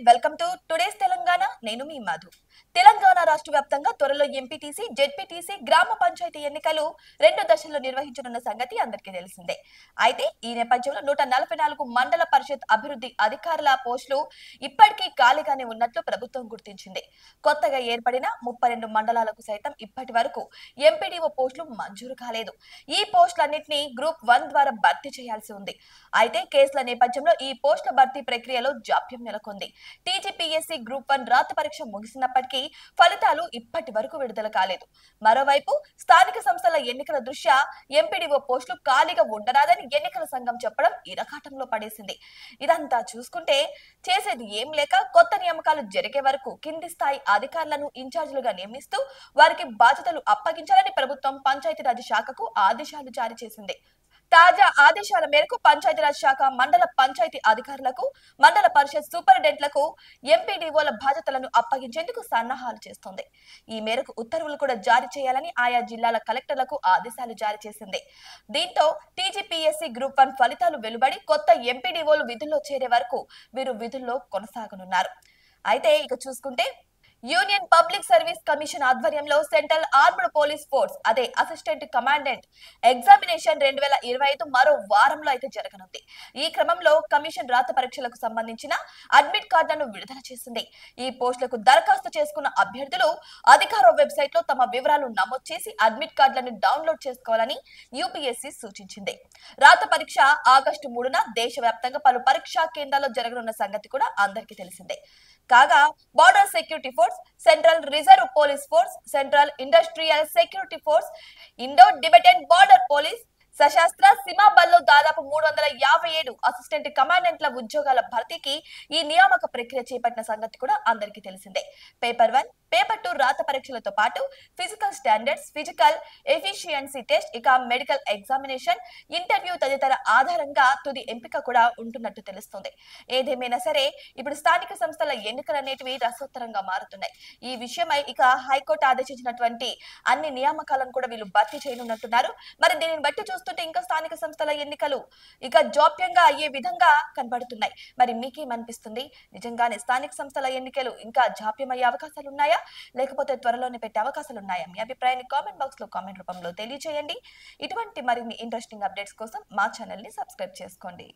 Welcome to today's Telangana. నేను మీ మధు. తెలంగాణ రాష్ట్ర వ్యాప్తంగా త్వరలో ఎంపీటీసీ, జెడ్పీటీసీ, గ్రామ పంచాయతీ ఎన్నికలు 2 దశల్లో నిర్వహించనున్న సంగతి అందరికీ తెలిసిందే. అయితే ఈ నేపథ్యంలో 144 మండల పరిషత్ అభివృద్ధి అధికారుల పోస్టులు ఇప్పటికీ ఖాళీగానే ఉన్నట్లు ప్రభుత్వం గుర్తించింది. కొత్తగా ఏర్పడిన 32 మండలాలకు సైతం ఇప్పటి వరకు ఎంపీడీఓ పోస్టులు మంజూరు కాలేదు. ఈ పోస్టులన్నింటినీ గ్రూప్ 1 ద్వారా భర్తీ చేయాల్సి ఉంది. అయితే కేసుల నేపథ్యంలో ఈ పోస్టుల భర్తీ ప్రక్రియలో జాప్యం నెలకొంది. టీజీపీఎస్సీ గ్రూప్ 1 రాత పరీక్ష ముగిసినప్పటికీ ఫలితాలు ఇప్పటి వరకు విడుదల కాలేదు. మరోవైపు స్థానిక సంస్థల ఎన్నికల దృష్ట్యా ఎంపీడీఓ పోస్టులు ఖాళీగా ఉండరాదని ఎన్నికల సంఘం చెప్పడం ఇరకాటంలో పడేసింది. ఇదంతా చూసుకుంటే చేసేది ఏం లేక కొత్త నియామకాలు జరిగే వరకు కింది స్థాయి అధికారులను ఇన్ఛార్జీలుగా నియమిస్తూ వారికి బాధ్యతలు అప్పగించాలని ప్రభుత్వం పంచాయతీరాజ్ శాఖకు ఆదేశాలు జారీ చేసింది. తాజా ఆదేశాల మేరకు పంచాయతీరాజ్ శాఖ మండల పంచాయతీ అధికారులకు, మండల పరిషత్ సూపరింటెండెంట్లకు ఎంపీడీఓల బాధ్యతలను అప్పగించేందుకు సన్నాహాలు చేస్తోంది. ఈ మేరకు ఉత్తర్వులు కూడా జారీ చేయాలని ఆయా జిల్లాల కలెక్టర్లకు ఆదేశాలు జారీ చేసింది. దీంతో టీజీపీఎస్సీ గ్రూప్ 1 ఫలితాలు వెలువడి కొత్త ఎంపీడీఓలు విధుల్లో చేరే వరకు వీరు విధుల్లో కొనసాగనున్నారు. అయితే ఇక చూసుకుంటే యూనియన్ పబ్లిక్ సర్వీస్ కమిషన్ ఆధ్వర్యంలో సెంట్రల్ ఆర్మ్డ్ పోలీస్ ఫోర్స్ అదే అసిస్టెంట్ కమాండెంట్ ఎగ్జామినేషన్ 2025 మరో వారంలో అయితే జరగనుంది. ఈ క్రమంలో కమిషన్ రాత పరీక్షలకు సంబంధించిన అడ్మిట్ కార్డులను విడుదల చేసింది. ఈ పోస్టులకు దరఖాస్తు చేసుకున్న అభ్యర్థులు అధికార వెబ్సైట్ లో తమ వివరాలు నమోదు చేసి అడ్మిట్ కార్డులను డౌన్లోడ్ చేసుకోవాలని యూపీఎస్సీ సూచించింది. రాత పరీక్ష ఆగస్టు 3న దేశవ్యాప్తంగా పలు పరీక్షా కేంద్రాల్లో జరగనున్న సంగతి కూడా అందరికీ తెలిసిందే. కాగా border security force, central reserve police force, central industrial security force, Indo Tibetan border police, Sashastra Seema బల్లో దాదాపు 357 అసిస్టెంట్ కమాండెంట్ల ఉద్యోగాల భర్తీకి ఈ నియామక ప్రక్రియ చేపట్టిన సంగతి కూడా అందరికీ తెలిసిందే. పేపర్ 1, పేపర్ 2 రాత పరీక్షలతో పాటు physical standards, physical efficiency test, ఇక మెడికల్ ఎగ్జామినేషన్, ఇంటర్వ్యూ తదితర ఆధారంగా తుది ఎంపిక కూడా ఉంటున్నట్టు తెలుస్తుంది. ఏదేమైనా సరే ఇప్పుడు స్థానిక సంస్థల ఎన్నికలు అనేటివి రసోత్తరంగా మారుతున్నాయి. ఈ విషయమై ఇక హైకోర్టు ఆదేశించినటువంటి అన్ని నియామకాలను కూడా వీళ్ళు భర్తీ చేయనున్నట్టున్నారు. మరి దీనిని బట్టి చూస్తుంటే ఇంకా స్థానిక సంస్థల ఎన్నికలు ఇక జాప్యంగా అయ్యే విధంగా కనబడుతున్నాయి. మరి మీకేమనిపిస్తుంది? నిజంగానే స్థానిక సంస్థల ఎన్నికలు ఇంకా జాప్యం అయ్యే అవకాశాలు ఉన్నాయా, లేకపోతే త్వరలోనే పెట్టే అవకాశాలు ఉన్నాయా? మీ అభిప్రాయాన్ని కామెంట్ బాక్స్ లో కామెంట్ రూపంలో తెలియజేయండి. ఇటువంటి మరిన్ని ఇంట్రెస్టింగ్ అప్డేట్స్ కోసం మా ఛానల్ ని సబ్స్క్రైబ్ చేసుకోండి.